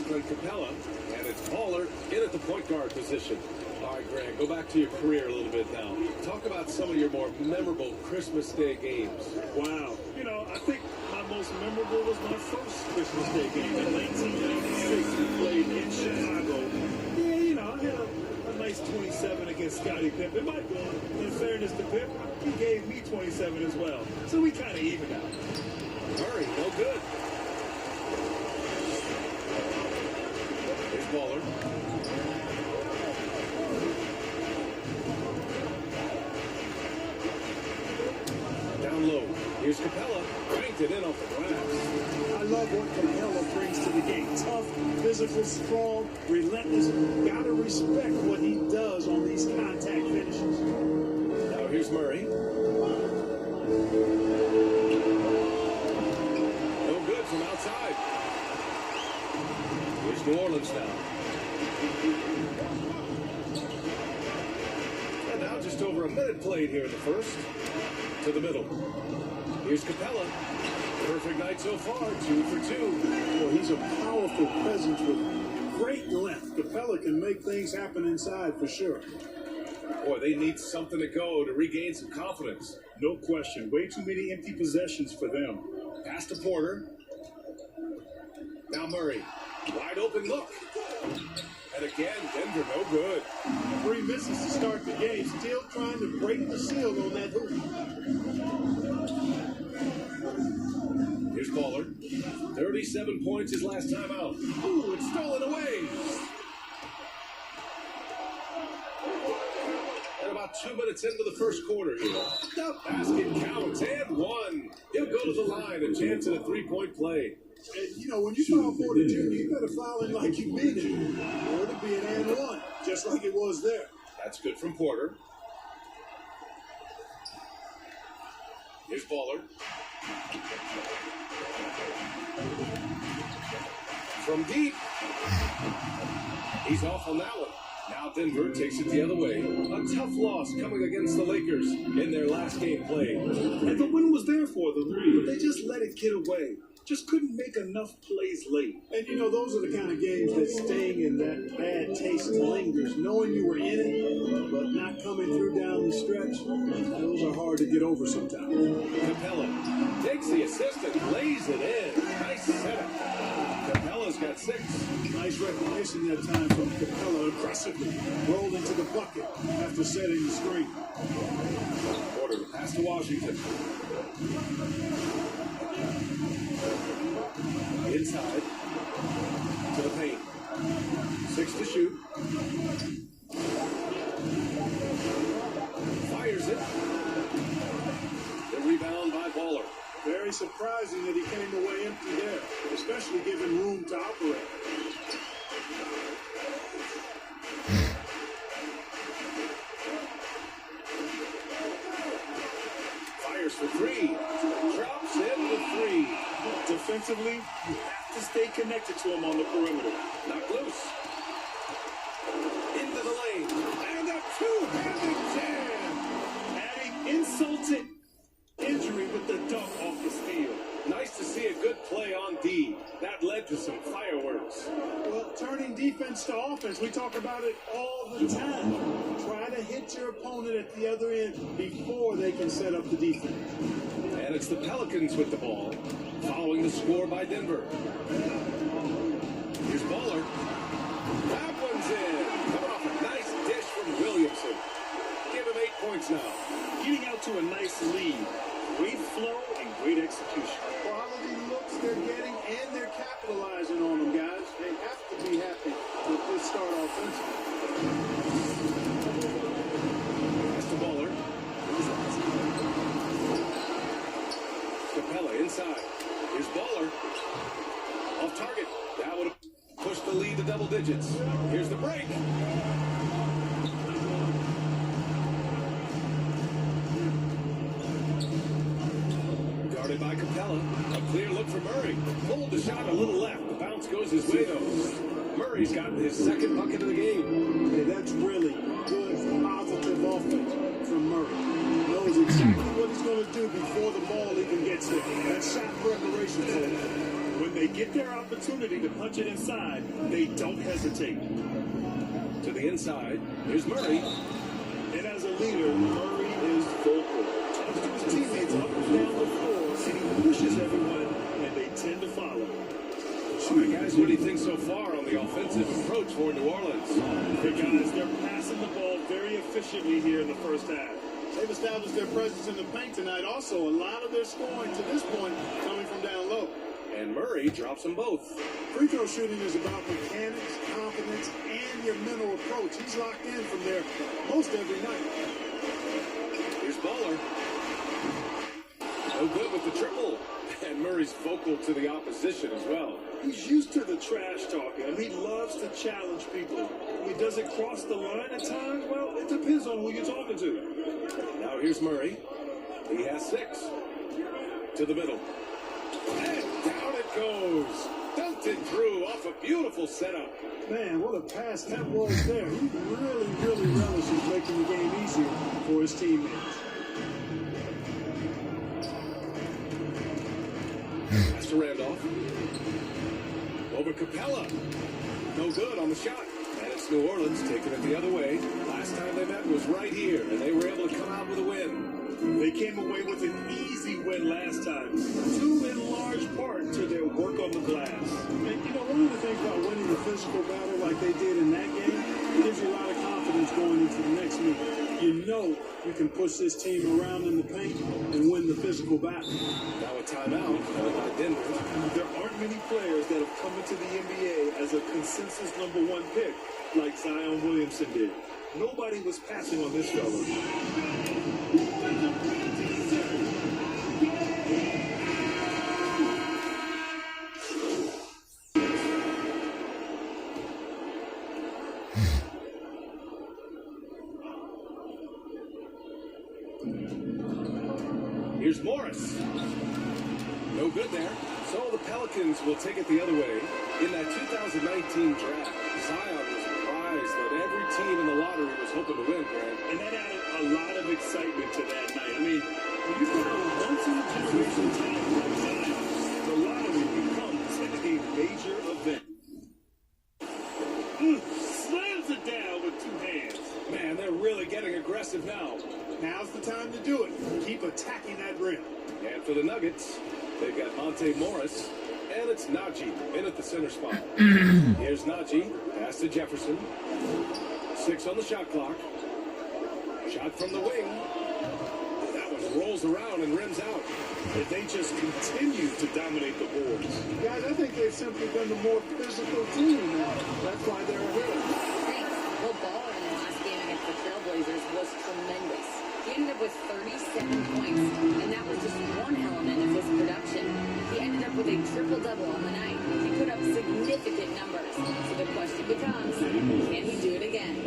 friend Capella, and it's Baller in at the point guard position. All right, Grant, go back to your career a little bit now. Talk about some of your more memorable Christmas Day games. Wow. You know, I think my most memorable was my first Christmas Day game in 1996. We played in Chicago. Yeah, you know, I had a nice 27 against Scottie Pippen. But in fairness to Pip, he gave me 27 as well. So we kind of evened out. Murray, no good. Here's Baller. Down low. Here's Capella. Banked it in off the glass. I love what Capella brings to the game. Tough, physical, strong, relentless. Gotta respect what he does on these contact finishes. Now here's Murray. No good from outside. Here's New Orleans now. And now just over a minute played here in the first. To the middle. Here's Capella. Perfect night so far, 2 for 2. Well, he's a powerful presence with great length. Capella can make things happen inside for sure. Boy, they need something to go to regain some confidence. No question. Way too many empty possessions for them. Pass to Porter. Now Murray. Wide open look. And again, Denver no good. 3 misses to start the game. Still trying to break the seal on that hoop. Here's Baller. 37 points his last time out. Ooh, it's stolen away. And about 2 minutes into the first quarter here. The basket counts and one. He'll go to the line. A chance at a three-point play. And, you know, when you foul for the junior, you better foul in like you mean it. Or it'll be an and one, just like it was there. That's good from Porter. Here's Baller. From deep. He's off on that one. Now Denver takes it the other way. A tough loss coming against the Lakers in their last game played. And the win was there for them, but they just let it get away. Just couldn't make enough plays late. And you know, those are the kind of games that staying in that bad taste lingers. Knowing you were in it, but not coming through down the stretch, those are hard to get over sometimes. Capella takes the assist and lays it in. Nice setup. Capella's got 6. Nice recognition that time from Capella. Aggressively rolled into the bucket after setting the screen. Porter pass to Washington. Inside to the paint. 6 to shoot. Fires it. The rebound by Baller. Very surprising that he came away empty there, especially given room to operate. Fires for 3. Drops in with 3. Defensively, you have to stay connected to him on the perimeter. Knocked loose. Into the lane. And a two-handed jam. Adding insult to injury with the dunk off the steal. Nice to see a good play on D. That led to some fireworks. Well, turning defense to offense, we talk about it all the time. Try to hit your opponent at the other end before they can set up the defense. And it's the Pelicans with the ball, following the score by Denver. Here's Baller. That one's in. Coming off a nice dish from Williamson. Give him 8 points now. Getting out to a nice lead. Great flow and great execution. Quality looks they're getting, and they're capitalizing on them, guys. They have to be happy with this start offensively. That's the Baller. Capella inside. Here's Baller. Off target. That would have pushed the lead to double digits. Here's the break. Guarded by Capella. A clear look for Murray. Pulled the shot a little left. The bounce goes his way, though. Murray's got his second bucket of the game. Hey, that's really good, positive offense from Murray. Knows exactly what he's going to do before the ball even gets there. That's shot preparation for him. When they get their opportunity to punch it inside, they don't hesitate. To the inside, here's Murray. And as a leader, Murray is vocal. Talks to his teammates up and down the floor, and he pushes everyone, and they tend to follow. All right, guys, what do you think so far on the offensive approach for New Orleans? Hey, guys, they're passing the ball very efficiently here in the first half. They've established their presence in the paint tonight. Also, a lot of their scoring to this point coming from down low. And Murray drops them both. Free throw shooting is about mechanics, confidence, and your mental approach. He's locked in from there most every night. Here's Baller. No good with the triple. And Murray's vocal to the opposition as well. He's used to the trash talking. I mean, he loves to challenge people. When he doesn't cross the line at times, well, it depends on who you're talking to. Now here's Murray. He has 6. To the middle. And down it goes. Dunked it through off a beautiful setup. Man, what a pass that was there. He really relishes making the game easier for his teammates. Pass to Randolph. Over Capella. No good on the shot. And it's New Orleans taking it the other way. Last time they met was right here, and they were able to come out with a win. They came away with an easy win last time, due in large part to their work on the glass. And you know, one of the things about winning a physical battle like they did in that game, it gives you a lot of confidence going into the next meet. You know you can push this team around in the paint and win the physical battle. Now a timeout by Denver. There aren't many players that have come into the NBA as a consensus #1 pick like Zion Williamson did. Nobody was passing on this fella. Here's Morris. No good there. So the Pelicans will take it the other way. In that 2019 draft, Zion was prized that every team in the lottery was hoping to win, Grant. And that added a lot of excitement to that night. I mean, when you put a once-in-a-generation talent like Zion, the lottery becomes a major event. Slams it down with 2 hands. Man, they're really getting aggressive now. Now's the time to do it. Keep attacking that rim. And for the Nuggets, they've got Monte Morris, and it's Najee in at the center spot. Here's Najee, pass to Jefferson. 6 on the shot clock. Shot from the wing. That one rolls around and rims out. And they just continue to dominate the boards. Guys, I think they've simply been the more physical team now. That's why they're ahead. Thanks. Well, Baller in the last game against the Trailblazers was tremendous. He ended up with 37 points, and that was just one element of his production. He ended up with a triple-double on the night. He put up significant numbers. So the question becomes, can he do it again?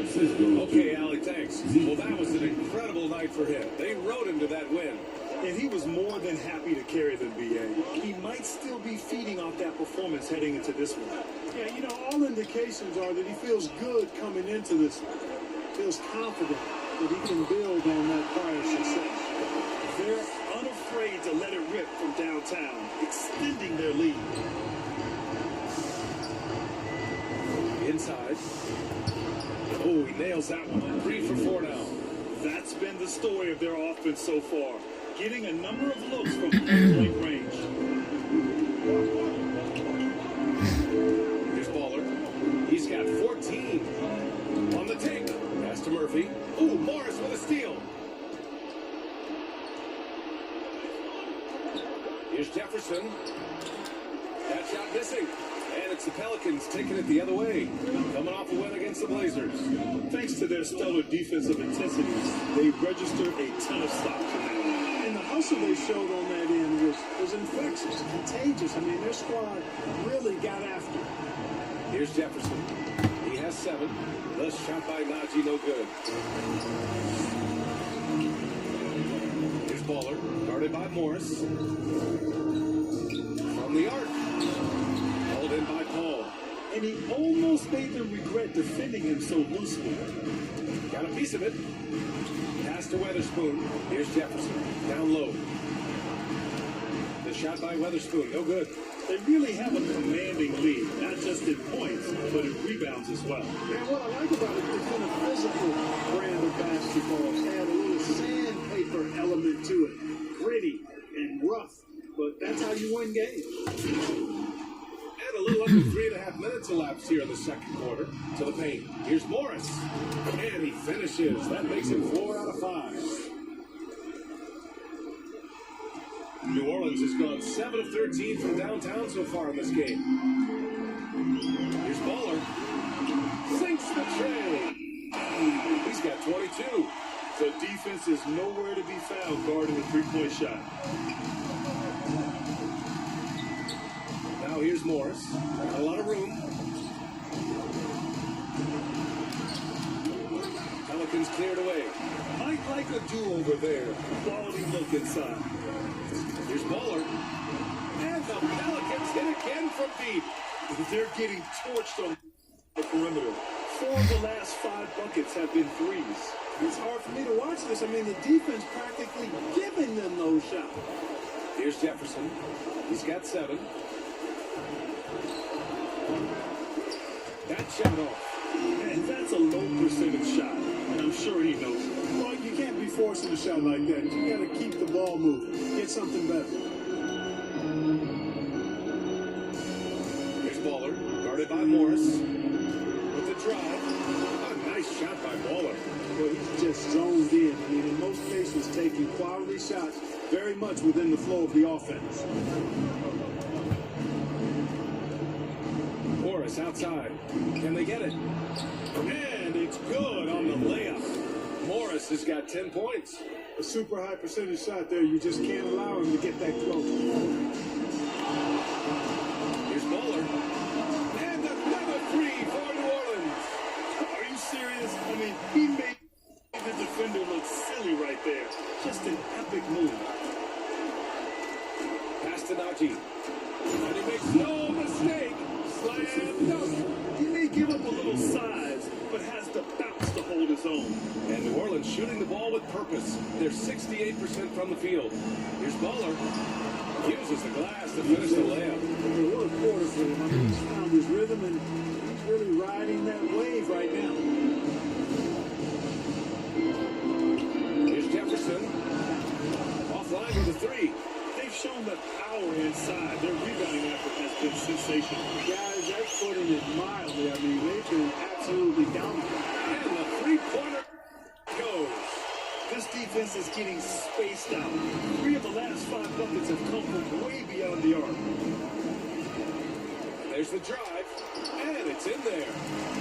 Okay, Allie, thanks. Well, that was an incredible night for him. They rode him to that win. And he was more than happy to carry them, B.A. He might still be feeding off that performance heading into this one. Yeah, you know, all indications are that he feels good coming into this one. Feels confident that he can build on that prior success. They're unafraid to let it rip from downtown, extending their lead. Inside. Oh, he nails that one. 3 for 4 now. That's been the story of their offense so far, getting a number of looks from point-blank range. Here's Baller. He's got 14 on the take. Pass to Murphy. Ooh, Morris with a steal. Here's Jefferson. That shot missing. And it's the Pelicans taking it the other way. Coming off a win against the Blazers. Thanks to their stellar defensive intensity, they registered a ton of stops in that one. And the hustle they showed on that end was infectious, contagious. I mean, their squad really got after it. Here's Jefferson. He has 7. The shot by Najee, no good. Here's Baller, guarded by Morris. From the arc. Held in by Paul. And he almost made them regret defending him so loosely. Got a piece of it. Pass to Weatherspoon. Here's Jefferson. Down low. The shot by Weatherspoon, no good. they really have a commanding lead, not just in points, but in rebounds as well. And what I like about it, it's been a physical brand of basketball. It's had a little sandpaper element to it, gritty and rough, but that's how you win games. And a little under 3.5 minutes elapsed here in the second quarter. To the paint. Here's Morris. And he finishes. That makes it 4 out of 5. New Orleans has gone 7 of 13 from downtown so far in this game. Here's Baller. Sinks the tray. He's got 22. The defense is nowhere to be found guarding the three-point shot. Now here's Morris. Got a lot of room. Pelicans cleared away. Might like a do-over there. Quality look inside. Here's Baller. And the Pelicans hit again from deep. They're getting torched on the perimeter. 4 of the last 5 buckets have been threes. It's hard for me to watch this. I mean, the defense practically giving them those shots. Here's Jefferson. He's got 7. That shot off. Man, that's a low percentage shot, and I'm sure he knows it. Well, you can't be forcing a shot like that. You got to keep the ball moving. Get something better. Here's Baller, guarded by Morris. With the drive. A nice shot by Baller. Well, he's just zoned in. I mean, in most cases, taking quality shots very much within the flow of the offense. Morris outside. Can they get it? And it's good on the layup. Morris has got 10 points. A super high percentage shot there. You just can't allow him to get that close. Here's Baller. And another 3 for New Orleans. Are you serious? I mean, he made the defender look silly right there. Just an epic move. Pass to Najee. And he makes no mistake. Slam dunk. He may give up a little size, but has the bounce to hold his own. And New Orleans shooting the ball with purpose. They're 68% from the field. Here's Baller. Uses the glass to finish the layup. What a quarter for him. I mean, he's found his rhythm, and he's really riding that wave right now. Here's Jefferson. Offline with a 3. They've shown the power inside. Their rebounding effort has been sensational. Guys, that's putting it mildly. I mean, they've been absolutely dominant. And the 3-pointer goes. This defense is getting spaced out. 3 of the last 5 buckets have come from way beyond the arc. There's the drive, and it's in there.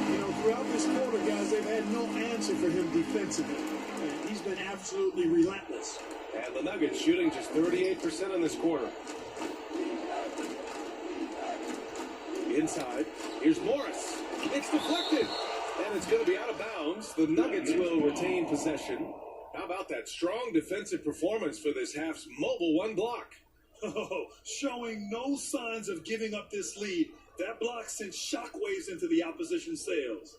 You know, throughout this quarter, guys, they've had no answer for him defensively. And he's been absolutely relentless. And the Nuggets shooting just 38% in this quarter. Inside, here's Morris. It's deflected, and it's going to be out of bounds. The Nuggets will retain possession. How about that strong defensive performance for this half's mobile 1 block? Oh, showing no signs of giving up this lead. That block sent shockwaves into the opposition sails.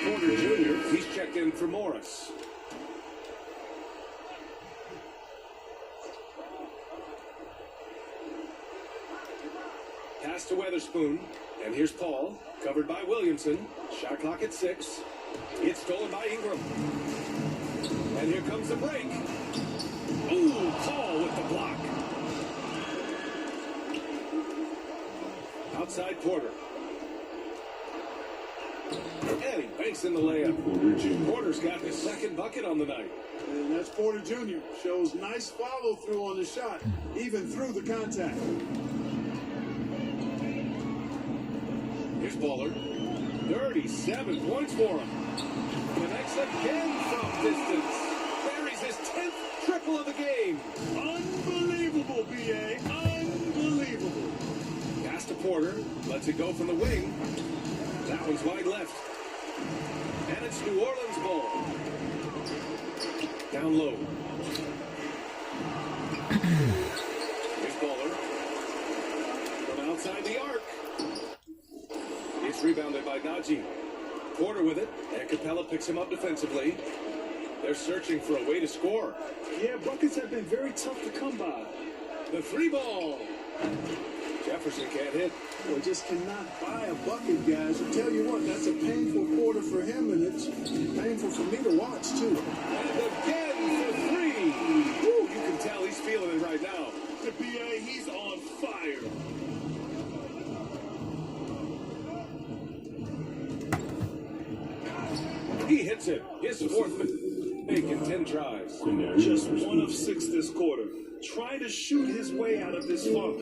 Porter Jr., he's checked in for Morris. Pass to Weatherspoon, and here's Paul, covered by Williamson. Shot clock at 6. It's stolen by Ingram. And here comes the break. Ooh, Paul with the block. Outside Porter. And he banks in the layup. Porter's got his 2nd bucket on the night. And that's Porter Jr. Shows nice follow-through on the shot, even through the contact. Here's Baller. 37 points for him. Connects again from distance. Buries his 10th triple of the game. Unbelievable, B.A. Unbelievable. Pass to Porter. Lets it go from the wing. That one's wide left. And it's New Orleans ball. Down low. Here's Baller. From outside the arc. It's rebounded by Najee. Porter with it, and Capella picks him up defensively. They're searching for a way to score. Yeah, buckets have been very tough to come by. The three ball. Jefferson can't hit. Well, just cannot buy a bucket, guys. I tell you what, that's a painful quarter for him, and it's painful for me to watch, too. And again for three. Woo, you can tell he's feeling it right now. The BA, he's on fire. He hits it. His fourth make in 10 tries. Just 1 of 6 this quarter. Trying to shoot his way out of this funk.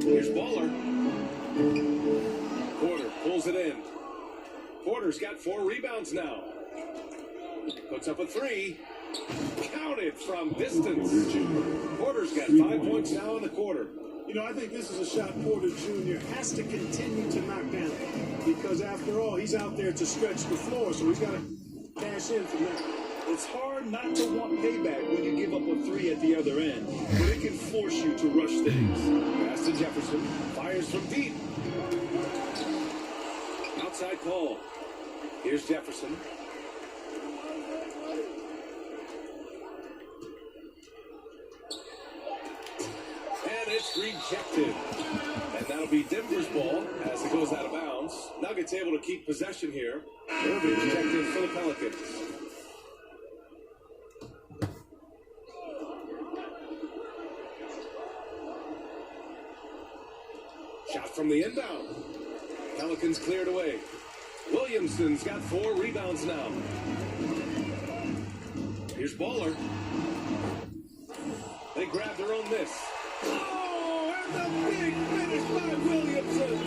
Here's Baller. Porter pulls it in. Porter's got 4 rebounds now. Puts up a 3. Counted from distance. Porter's got 5 points now in the quarter. You know, I think this is a shot Porter Jr. has to continue to knock down. Because after all, he's out there to stretch the floor, so he's got to cash in from that. It's hard not to want payback when you give up a 3 at the other end, but it can force you to rush things. Pass to Jefferson. Fires from deep. Outside call. Here's Jefferson. And it's rejected. And that'll be Denver's ball as it goes out of bounds. Nuggets able to keep possession here. Irving rejected for the Pelicans. Shot from the inbound. Pelicans cleared away. Williamson's got 4 rebounds now. Here's Baller. They grab their own miss. Oh, and the big finish by Williamson.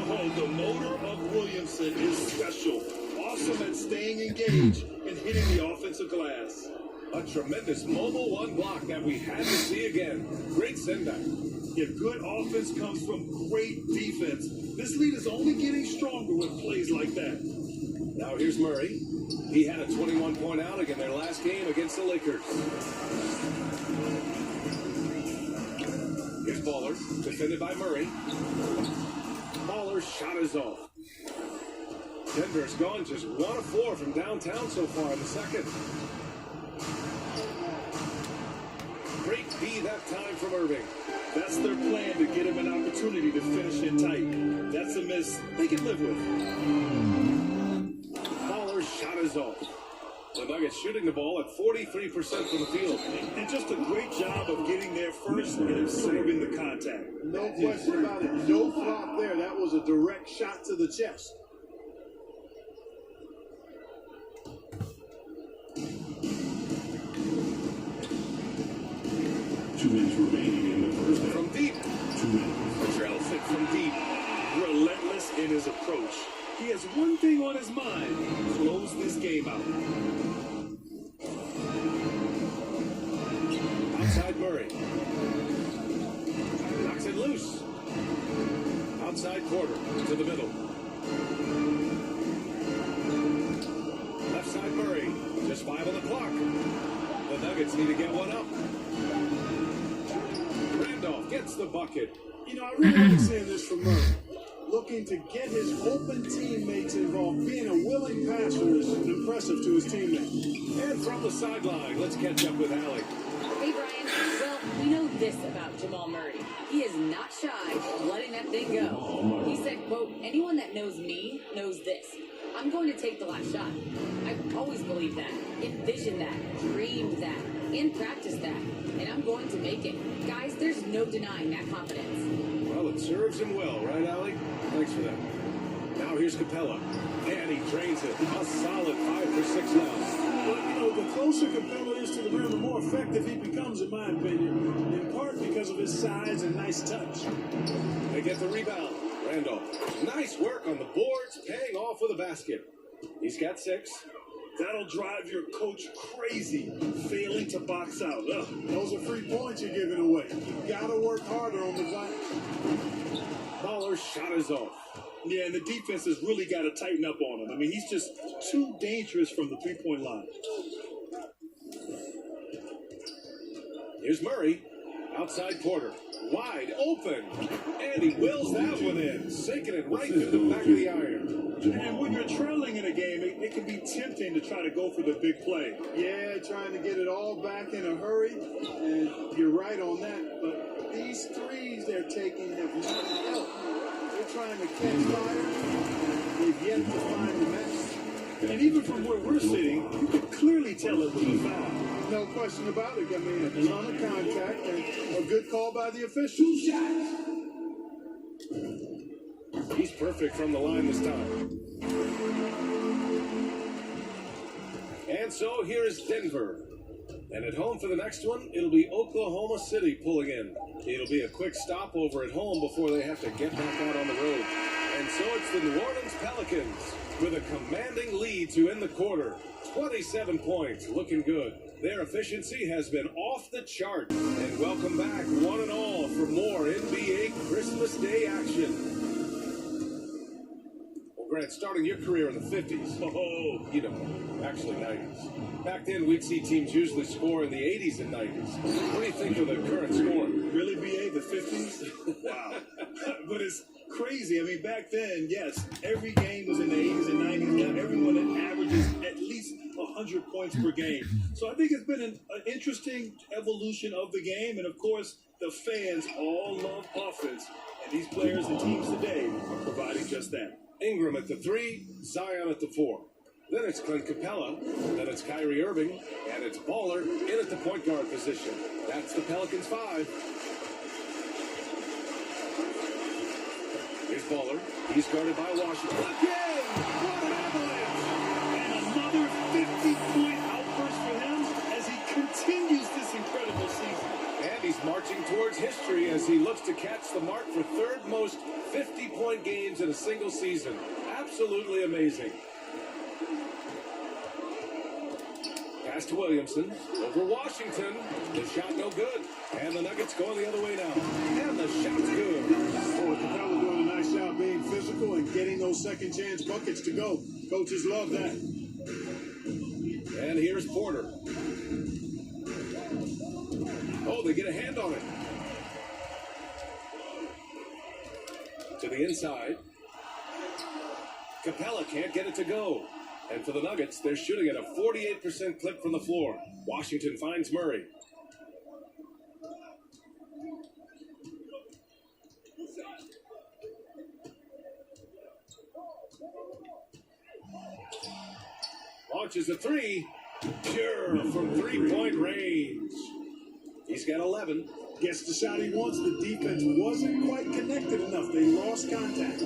Oh, the motor of Williamson is special. Awesome at staying engaged and hitting the offensive glass. A tremendous mobile one block that we had to see again. Great send-back. Yeah, good offense comes from great defense. This lead is only getting stronger with plays like that. Now here's Murray. He had a 21-point outing in their last game against the Lakers. Here's Baller, defended by Murray. Baller's shot is off. Denver's gone just 1 of 4 from downtown so far in the second. Great D that time from Irving. That's their plan to get him an opportunity to finish it tight. That's a miss they can live with. Baller's shot is off. The Nuggets shooting the ball at 43% from the field. And just a great job of getting there first and absorbing the contact. No question about it. No flop there. That was a direct shot to the chest. From deep. Trelsic from deep. Relentless in his approach. He has one thing on his mind. Close this game out. Outside Murray. Knocks it loose. Outside quarter to the middle. Left side Murray. Just 5 on the clock. The Nuggets need to get one up. Randolph gets the bucket. You know, I really like seeing this from Murray. Looking to get his open teammates involved. Being a willing passer is impressive to his teammates. And from the sideline, let's catch up with Alec. Hey, Brian. Well, we know this about Jamal Murray. He is not shy of letting that thing go. He said, quote, anyone that knows me knows this. I'm going to take the last shot. I've always believed that, envisioned that, dreamed that, and practiced that. And I'm going to make it. Guys, there's no denying that confidence. Well, it serves him well, right, Alec? Thanks for that. Now here's Capella. And he drains it. A solid 5 for 6 now. But, you know, the closer Capella is to the rim, the more effective he becomes, in my opinion. In part because of his size and nice touch. They get the rebound. Randolph. Nice work on the boards, paying off with a basket. He's got 6. That'll drive your coach crazy, failing to box out. Ugh. Those are 3 points you're giving away. You gotta work harder on the glass. Baller's shot is off. Yeah, and the defense has really got to tighten up on him. I mean, he's just too dangerous from the three-point line. Here's Murray. Outside Porter, wide open, and he wills that one in, sinking it right to the back of the iron. And when you're trailing in a game, it can be tempting to try to go for the big play. Yeah, trying to get it all back in a hurry, and you're right on that. But these threes they're taking have not helped. They're trying to catch fire. They've yet to find the match. And even from where we're sitting, you can clearly tell it was a foul. No question about it. I mean, a ton of contact and a good call by the officials. He's perfect from the line this time. And so here's Denver. And at home for the next one, it'll be Oklahoma City pulling in. It'll be a quick stopover at home before they have to get back out on the road. And so it's the New Orleans Pelicans with a commanding lead to end the quarter. 27 points, looking good. Their efficiency has been off the chart. And welcome back, one and all, for more NBA Christmas Day action. Well, Grant, starting your career in the 50s, actually 90s. Back then, we'd see teams usually score in the 80s and 90s. What do you think of the current scoring? Really, BA, the 50s? Wow. But it's crazy. I mean, back then, yes, every game was in the 80s and 90s. Now everyone averages at least 100 points per game. So I think it's been an interesting evolution of the game. And, of course, the fans all love offense. And these players and teams today are providing just that. Ingram at the 3, Zion at the 4. Then it's Clint Capella, then it's Kyrie Irving, and it's Baller in at the point guard position. That's the Pelicans 5. Here's Baller. He's guarded by Washington. Again! What an avalanche! And another 50-point outburst for him as he continues this incredible season. And he's marching towards history as he looks to catch the mark for third most 50-point games in a single season. Absolutely amazing. Pass to Williamson, over Washington, the shot no good, and the Nuggets going the other way now, and the shot's good. Oh, Capella doing a nice job being physical and getting those second chance buckets to go. Coaches love that. And here's Porter. Oh, they get a hand on it. To the inside. Capella can't get it to go. And for the Nuggets, they're shooting at a 48% clip from the floor. Washington finds Murray. Launches a 3. Pure from three-point range. He's got 11. Gets the shot he wants. The defense wasn't quite connected enough. They lost contact.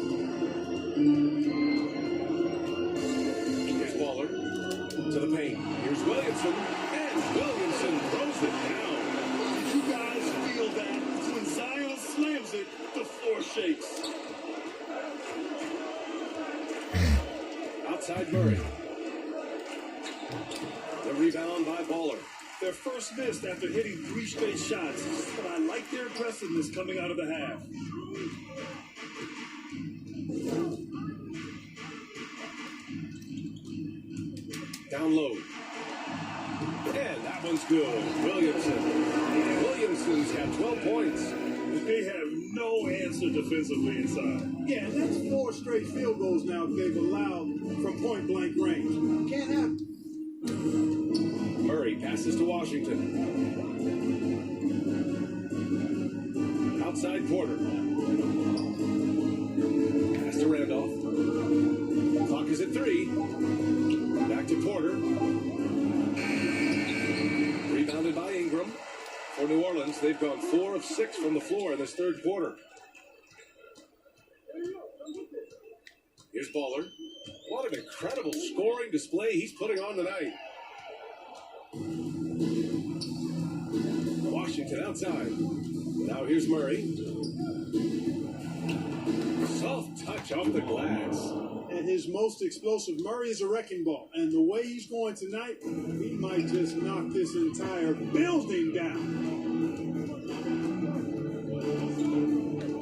To the paint. Here's Williamson, and Williamson throws it down. Did you guys feel that? When Zion slams it, the floor shakes. Outside Murray. The rebound by Baller. Their first miss after hitting 3 straight shots, but I like their aggressiveness coming out of the half. Down low. And that one's good. Williamson's got 12 points. They have no answer defensively inside. Yeah, and that's 4 straight field goals now they've allowed from point-blank range. Can't happen. Murray passes to Washington. Outside Porter. Pass to Randolph. Clock is at 3. Back to Porter. Rebounded by Ingram. For New Orleans, they've gone 4 of 6 from the floor in this third quarter. Here's Baller. What an incredible scoring display he's putting on tonight. Washington outside. Now here's Murray. Soft touch off the glass. And his most explosive, Murray is a wrecking ball. And the way he's going tonight, he might just knock this entire building down.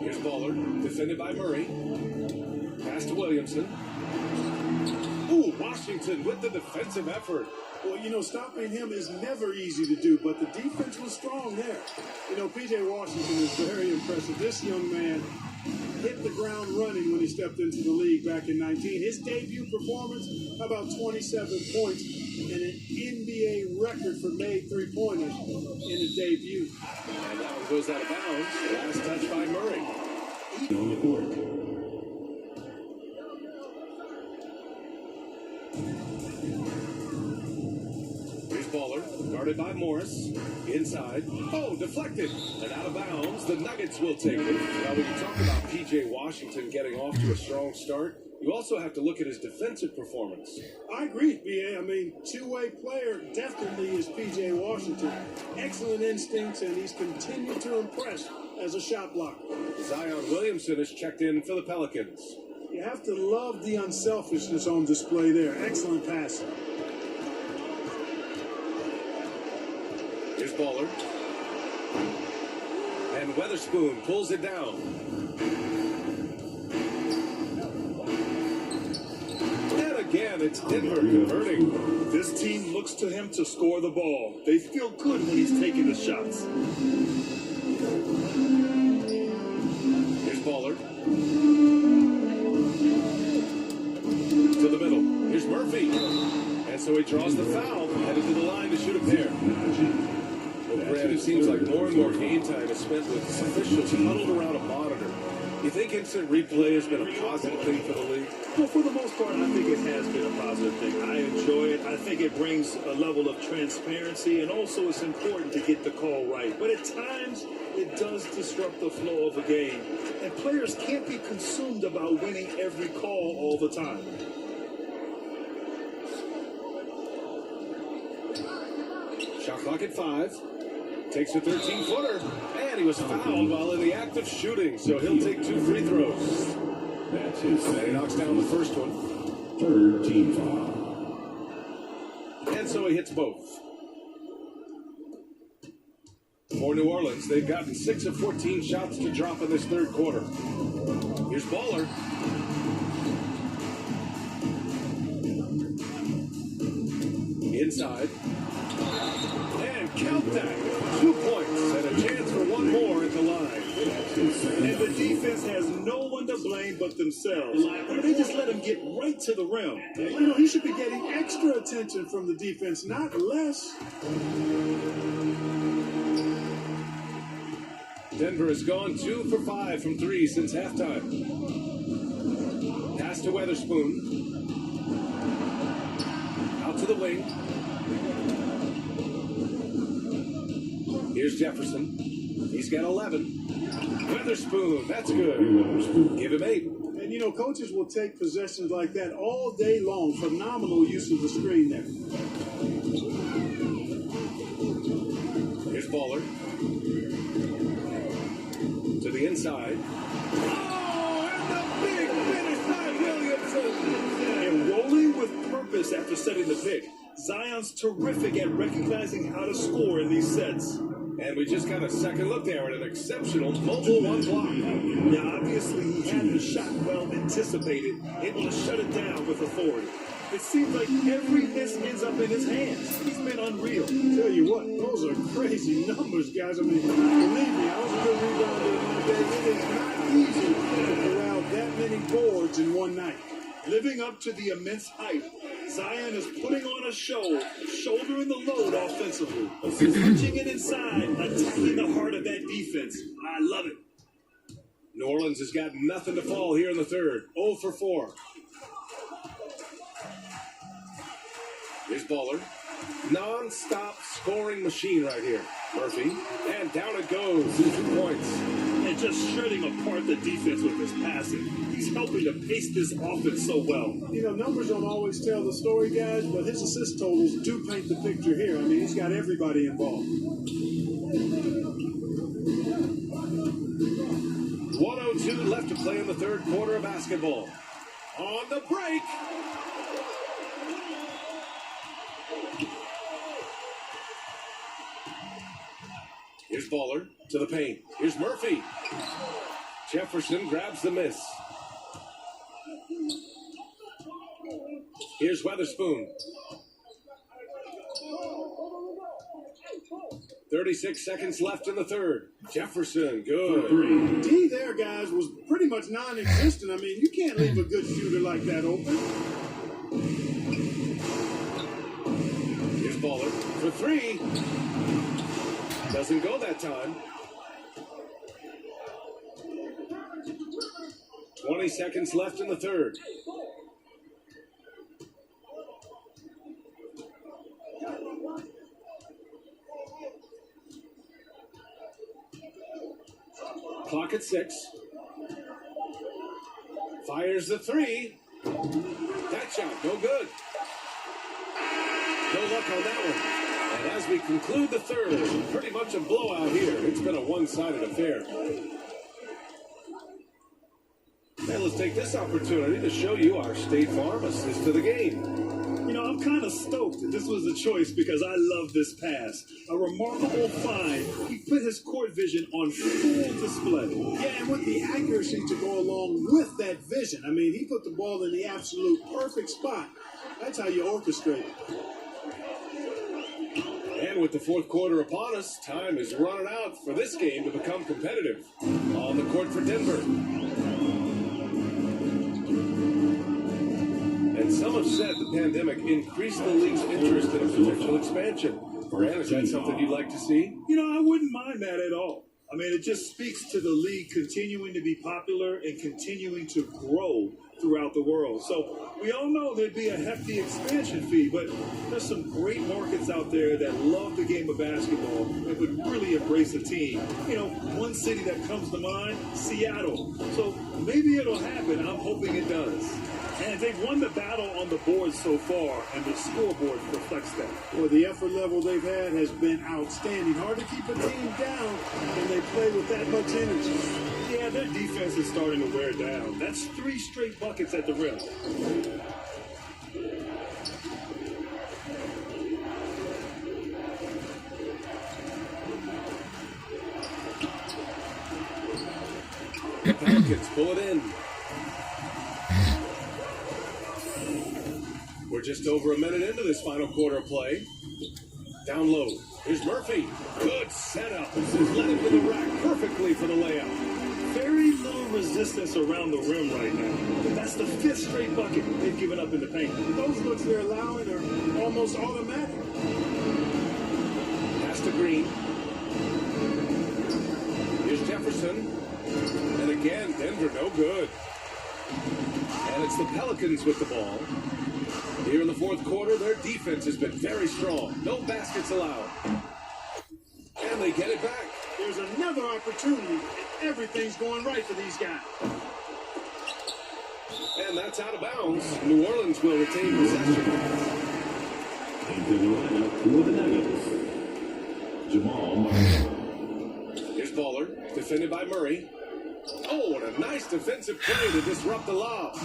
Here's Baller, defended by Murray. Pass to Williamson. Ooh, Washington with the defensive effort. Well, you know, stopping him is never easy to do, but the defense was strong there. You know, P.J. Washington is very impressive. This young man hit the ground running when he stepped into the league back in 19. His debut performance, about 27 points and an NBA record for made three-pointers in a debut. And that one goes out of bounds. Last touch by Murray. On the court. Baller, guarded by Morris, inside, oh, deflected, and out of bounds, the Nuggets will take it. Now, when you talk about P.J. Washington getting off to a strong start, you also have to look at his defensive performance. I agree, B.A. I mean, two-way player definitely is P.J. Washington. Excellent instincts, and he's continued to impress as a shot blocker. Zion Williamson has checked in for the Pelicans. You have to love the unselfishness on display there. Excellent passing. Here's Baller. And Weatherspoon pulls it down. And again, it's Denver converting. This team looks to him to score the ball. They feel good when he's taking the shots. Here's Baller. To the middle. Here's Murphy. And so he draws the foul, headed to the line to shoot a pair. Well, Brad, it seems like more and more game time is spent with officials huddled around a monitor. You think instant replay has been a positive thing for the league? Well, for the most part, I think it has been a positive thing. I enjoy it. I think it brings a level of transparency, and also it's important to get the call right. But at times, it does disrupt the flow of a game, and players can't be consumed about winning every call all the time. Shot clock at 5. Takes a 13-footer, and he was fouled while in the act of shooting, so he'll take 2 free throws. That's his And he knocks down the first one. third team foul. And so he hits both. For New Orleans, they've gotten 6 of 14 shots to drop in this third quarter. Here's Baller. Inside. And count that. 2 points and a chance for one more at the line. And the defense has no one to blame but themselves. They just let him get right to the rim. You know, he should be getting extra attention from the defense, not less. Denver has gone 2 for 5 from 3 since halftime. Pass to Weatherspoon. Out to the wing. Here's Jefferson. He's got 11. Weatherspoon, that's good. Give him 8. And, you know, coaches will take possessions like that all day long. Phenomenal use of the screen there. Here's Baller. To the inside. Oh, and the big finish by Williamson. And rolling with purpose after setting the pick. Zion's terrific at recognizing how to score in these sets. And we just got a second look there at an exceptional mobile one block. Now, obviously, he had the shot well anticipated, able to shut it down with authority. It seems like every miss ends up in his hands. He's been unreal. Tell you what, those are crazy numbers, guys. I mean, believe me, I was a good rebounder in my day. It is not easy to corral that many boards in one night. Living up to the immense hype, Zion is putting on a show, shouldering the load offensively, punching it inside, attacking the heart of that defense. I love it. New Orleans has got nothing to fall here in the third. 0 for 4. Here's Baller. Non-stop scoring machine right here. Murphy. And down it goes. 2 points. And just shredding apart the defense with his passing. He's helping to pace this offense so well. You know, numbers don't always tell the story, guys, but his assist totals do paint the picture here. I mean, he's got everybody involved. 1:02 left to play in the third quarter of basketball. On the break. Here's Baller to the paint. Here's Murphy. Jefferson grabs the miss. Here's Weatherspoon. 36 seconds left in the third. Jefferson, good. D there, guys, was pretty much non-existent. I mean, you can't leave a good shooter like that open. Here's Baller for three. Doesn't go that time. 20 seconds left in the third. Clock at 6. Fires the three. That shot, no good. No luck on that one. And as we conclude the third, pretty much a blowout here. It's been a one-sided affair. And let's take this opportunity to show you our State Farm assist to the game. You know, I'm kind of stoked that this was a choice because I love this pass. A remarkable find. He put his court vision on full display. Yeah, and with the accuracy to go along with that vision. I mean, he put the ball in the absolute perfect spot. That's how you orchestrate it. And with the fourth quarter upon us, time is running out for this game to become competitive. On the court for Denver. And some have said the pandemic increased the league's interest in a potential expansion. Brad, is that something you'd like to see? You know, I wouldn't mind that at all. I mean, it just speaks to the league continuing to be popular and continuing to grow throughout the world. So we all know there'd be a hefty expansion fee, but there's some great markets out there that love the game of basketball and would really embrace a team. You know, one city that comes to mind, Seattle. So maybe it'll happen. I'm hoping it does. And they've won the battle on the board so far, and the scoreboard reflects that. Well, the effort level they've had has been outstanding. Hard to keep a team down when they play with that much energy. Yeah, their defense is starting to wear down. That's 3 straight buckets at the rim. The Pelicans pull it in. We're just over a minute into this final quarter of play. Down low. Here's Murphy. Good setup. This is led into the rack perfectly for the layup. Very little resistance around the rim right now. But that's the 5th straight bucket they've given up in the paint. Those looks they're allowing are almost automatic. Pass to Green. Here's Jefferson. And again, Denver no good. And it's the Pelicans with the ball. Here in the fourth quarter, their defense has been very strong. No baskets allowed. And they get it back. There's another opportunity, and everything's going right for these guys. And that's out of bounds. New Orleans will retain possession. Into the lineup for the Nuggets, Jamal Murray. Here's Baller, defended by Murray. Oh, and a nice defensive play to disrupt the lob.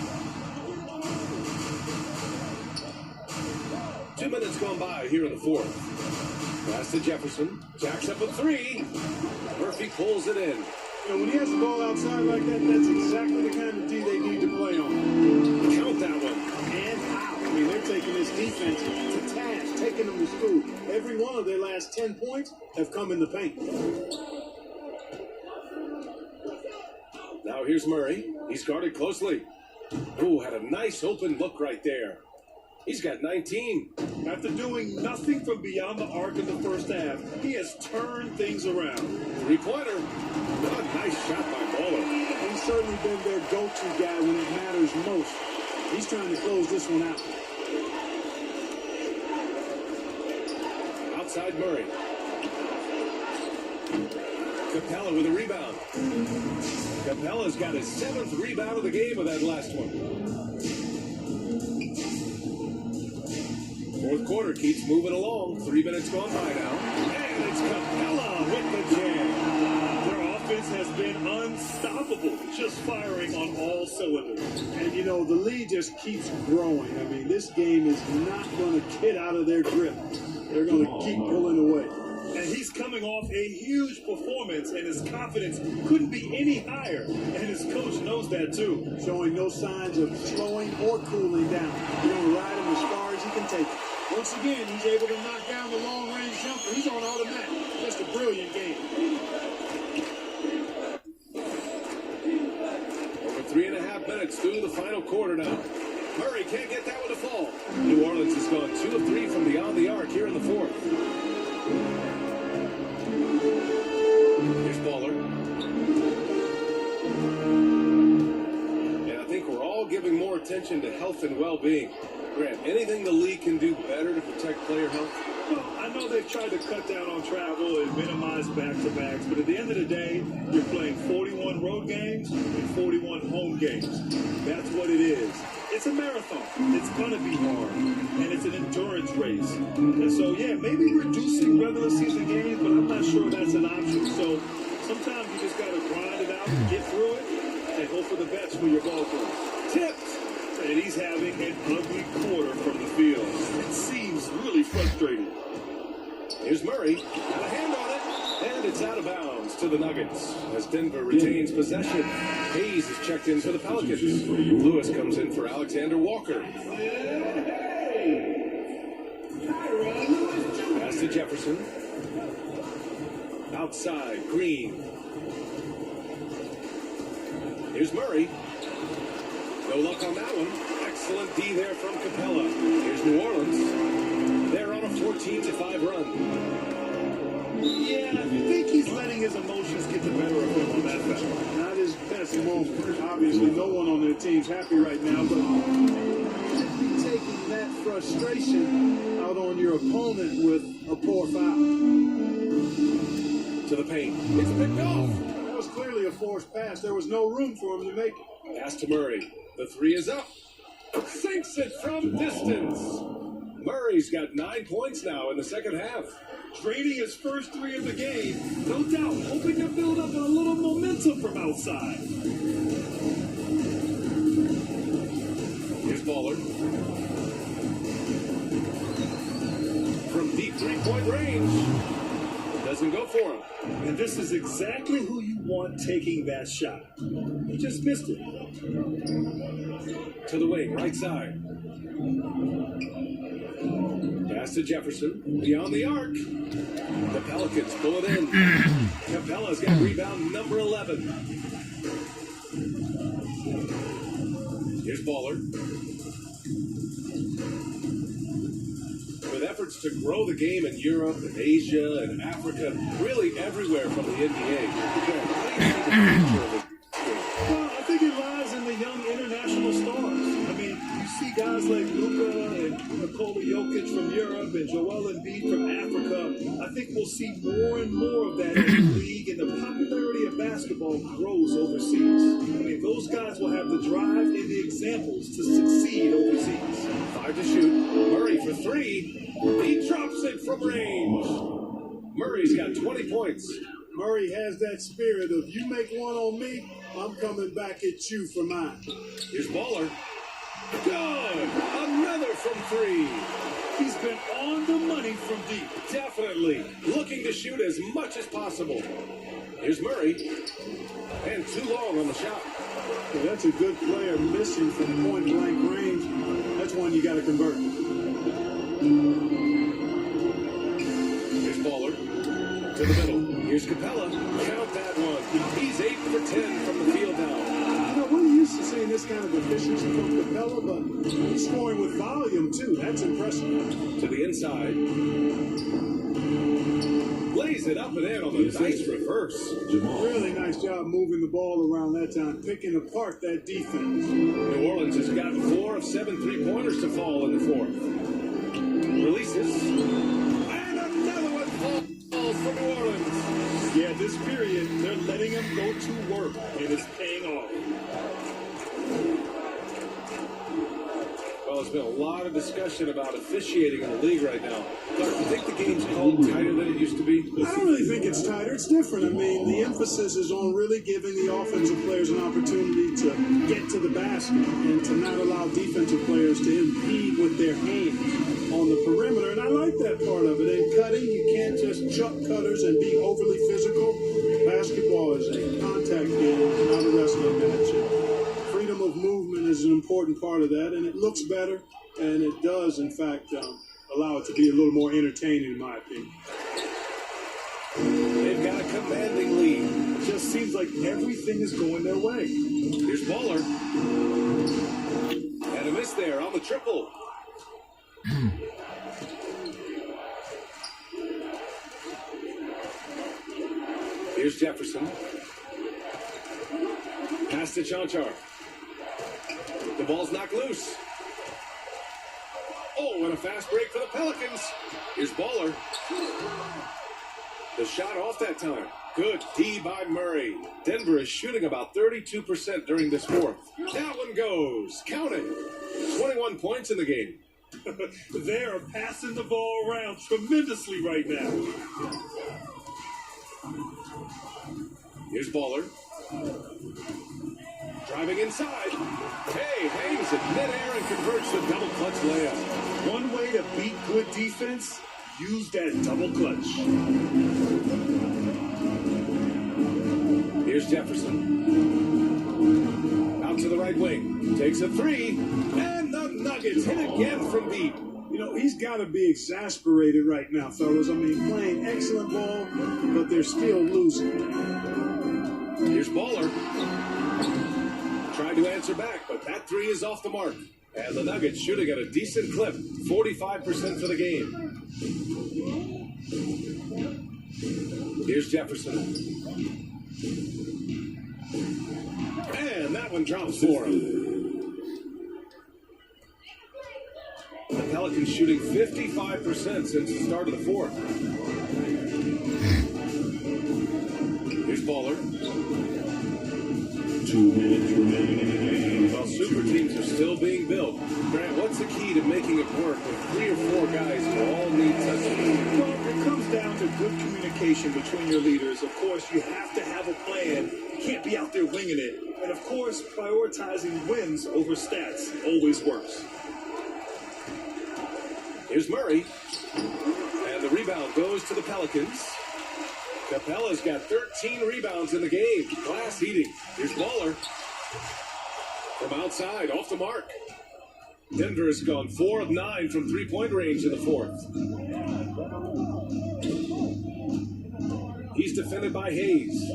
2 minutes gone by here in the fourth. Pass to Jefferson. Jacks up a three. Murphy pulls it in. You know, when he has the ball outside like that, that's exactly the kind of D they need to play on. Count that one. And how? I mean, they're taking this defense to task, taking them to school. Every one of their last 10 points have come in the paint. Now here's Murray. He's guarded closely. Ooh, had a nice open look right there. He's got 19. After doing nothing from beyond the arc in the first half, he has turned things around. Three-pointer. What a nice shot by Baller. He's certainly been their go-to guy when it matters most. He's trying to close this one out. Outside Murray. Capella with a rebound. Capella's got his 7th rebound of the game with that last one. Fourth quarter keeps moving along. 3 minutes gone by now. And it's Capella with the jam. Their offense has been unstoppable, just firing on all cylinders. And, you know, the lead just keeps growing. I mean, this game is not going to get out of their grip. They're going to keep pulling away. And he's coming off a huge performance, and his confidence couldn't be any higher. And his coach knows that, too. Showing no signs of slowing or cooling down. He's going to ride him as far as he can take it. Once again, he's able to knock down the long-range jumper. He's on automatic. Just a brilliant game. Over 3.5 minutes through the final quarter now. Murray can't get that one to fall. New Orleans has gone 2 of 3 from beyond the arc here in the fourth. Here's Baller. And I think we're all giving more attention to health and well-being. Grant, anything the league can do better to protect player health? Well, I know they've tried to cut down on travel and minimize back-to-backs, but at the end of the day, you're playing 41 road games and 41 home games. That's what it is. It's a marathon. It's going to be hard, and it's an endurance race. And so, yeah, maybe reducing regular season games, but I'm not sure that's an option. So sometimes you just got to grind it out, get through it, and hope for the best for your ball club. Tipped! And he's having an ugly quarter from the field. It seems really frustrating. Here's Murray. Got a hand on it. And it's out of bounds to the Nuggets as Denver retains possession. Hayes is checked in for the Pelicans. Lewis comes in for Alexander Walker. Pass to Jefferson. Outside, Green. Here's Murray. No luck on that one. Excellent D there from Capella. Here's New Orleans. They're on a 14-5 run. Yeah, I think he's letting his emotions get the better of him on that foul. Not his best moment. Obviously, no one on their team's happy right now, but taking that frustration out on your opponent with a poor foul. To the paint. It's picked off. That was clearly a forced pass. There was no room for him to make it. Pass to Murray. The three is up. Sinks it from distance. Murray's got 9 points now in the second half. Draining his first three of the game, no doubt, hoping to build up a little momentum from outside. Here's Baller. From deep three-point range. Doesn't go for him. And this is exactly who you want taking that shot. He just missed it. To the wing, right side. Pass to Jefferson. Beyond the arc. The Pelicans pull it in. Capella's got rebound number 11. Here's Baller. With efforts to grow the game in Europe and Asia and Africa, really everywhere from the NBA. Well, I think it lies in the young international stars. I mean, you see guys like Luka and Nikola Jokic from Europe and Joel Embiid from Africa. I think we'll see more and more of that in the league, and the popularity of basketball grows overseas. I mean, those guys will have the drive and the examples to succeed overseas. 5 to shoot. Murray for 3. He drops it from range. Murray's got 20 points. Murray has that spirit of, you make one on me, I'm coming back at you for mine. Here's Baller. Good. Another from 3. He's been on the money from deep. Definitely. Looking to shoot as much as possible. Here's Murray. And too long on the shot. Yeah, that's a good player missing from point-blank range. That's one you got to convert. Here's Baller. To the middle. Here's Capella. Count that one. He's 8 for 10 from the field now. You know, we're used to seeing this kind of efficiency from Capella, but he's scoring with volume, too. That's impressive. To the inside. Lays it up and in on the nice reverse. Really nice job moving the ball around that time, picking apart that defense. New Orleans has got 4 of 7 3-pointers to fall in the fourth. Releases. And another one falls for New Orleans. Yeah, this period, they're letting him go to work, and it's paying off. Well, there's been a lot of discussion about officiating in the league right now. But do you think the game's called tighter than it used to be? I don't really think it's tighter. It's different. I mean, the emphasis is on really giving the offensive players an opportunity to get to the basket and to not allow defensive players to impede with their hands on the perimeter. And I like that part of it. In cutting, you can't just chuck cutters and be overly physical. Basketball is a contact game, not a wrestling match. Freedom of movement is an important part of that, and it looks better, and it does, in fact, allow it to be a little more entertaining, in my opinion. commanding lead. It just seems like everything is going their way. Here's Baller. And a miss there on the triple. Here's Jefferson. Pass to Chanchar. The ball's knocked loose. Oh, and a fast break for the Pelicans. Here's Baller. The shot off that time. Good D by Murray. Denver is shooting about 32% during this fourth. That one goes. Count it. 21 points in the game. They are passing the ball around tremendously right now. Here's Baller. Driving inside. Hey, hangs it midair and converts the double clutch layup. One way to beat good defense, use that double clutch. Here's Jefferson. Out to the right wing. Takes a three. And the Nuggets hit again from deep. You know, he's got to be exasperated right now, fellas. I mean, playing excellent ball, but they're still losing. Here's Baller. Tried to answer back, but that three is off the mark. And the Nuggets shooting at a decent clip, 45% for the game. Here's Jefferson. And that one drops for him. The Pelicans shooting 55% since the start of the fourth. Here's Baller. 2 minutes remaining in the game. Well, super teams are still being built. Grant, what's the key to making it work with 3 or 4 guys who all need touches? Well, it comes down to good communication between your leaders. Of course, you have to have a plan. You can't be out there winging it. And of course, prioritizing wins over stats always works. Here's Murray. And the rebound goes to the Pelicans. Capella's got 13 rebounds in the game. Glass eating. Here's Baller. From outside, off the mark. Denver has gone 4 of 9 from three-point range in the fourth. He's defended by Hayes.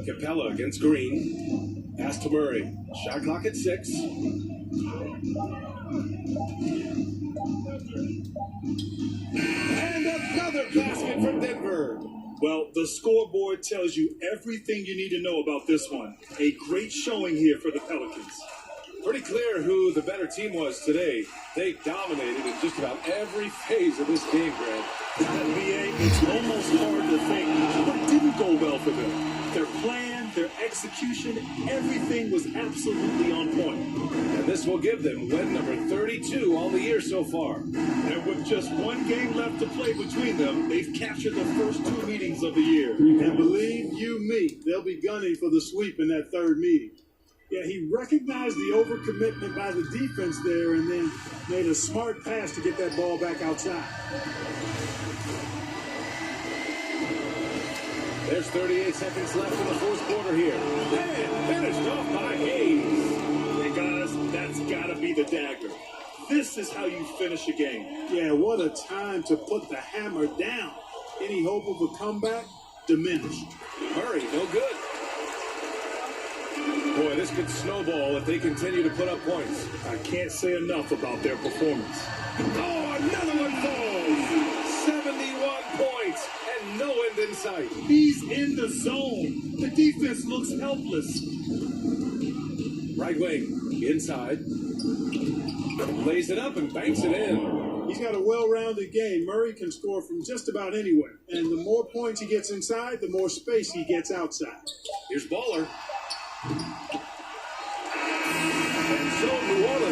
Capella against Green. Pass to Murray. Shot clock at 6. And another basket from Denver. Well, the scoreboard tells you everything you need to know about this one. A great showing here for the Pelicans. Pretty clear who the better team was today. They dominated in just about every phase of this game, Grant. NBA, it's almost hard to think what didn't go well for them. Their plan, their execution, everything was absolutely on point. And this will give them win number 32 on the year so far. And with just one game left to play between them, they've captured the first 2 meetings of the year. And believe you me, they'll be gunning for the sweep in that third meeting. Yeah, he recognized the overcommitment by the defense there and then made a smart pass to get that ball back outside. There's 38 seconds left in the fourth quarter here. And finished off by Hayes. And guys, that's got to be the dagger. This is how you finish a game. Yeah, what a time to put the hammer down. Any hope of a comeback? Diminished. Murray, no good. Boy, this could snowball if they continue to put up points. I can't say enough about their performance. Oh, another one falls. 71 points and no end in sight. He's in the zone. The defense looks helpless. Right wing, inside. Lays it up and banks it in. He's got a well-rounded game. Murray can score from just about anywhere. And the more points he gets inside, the more space he gets outside. Here's Baller.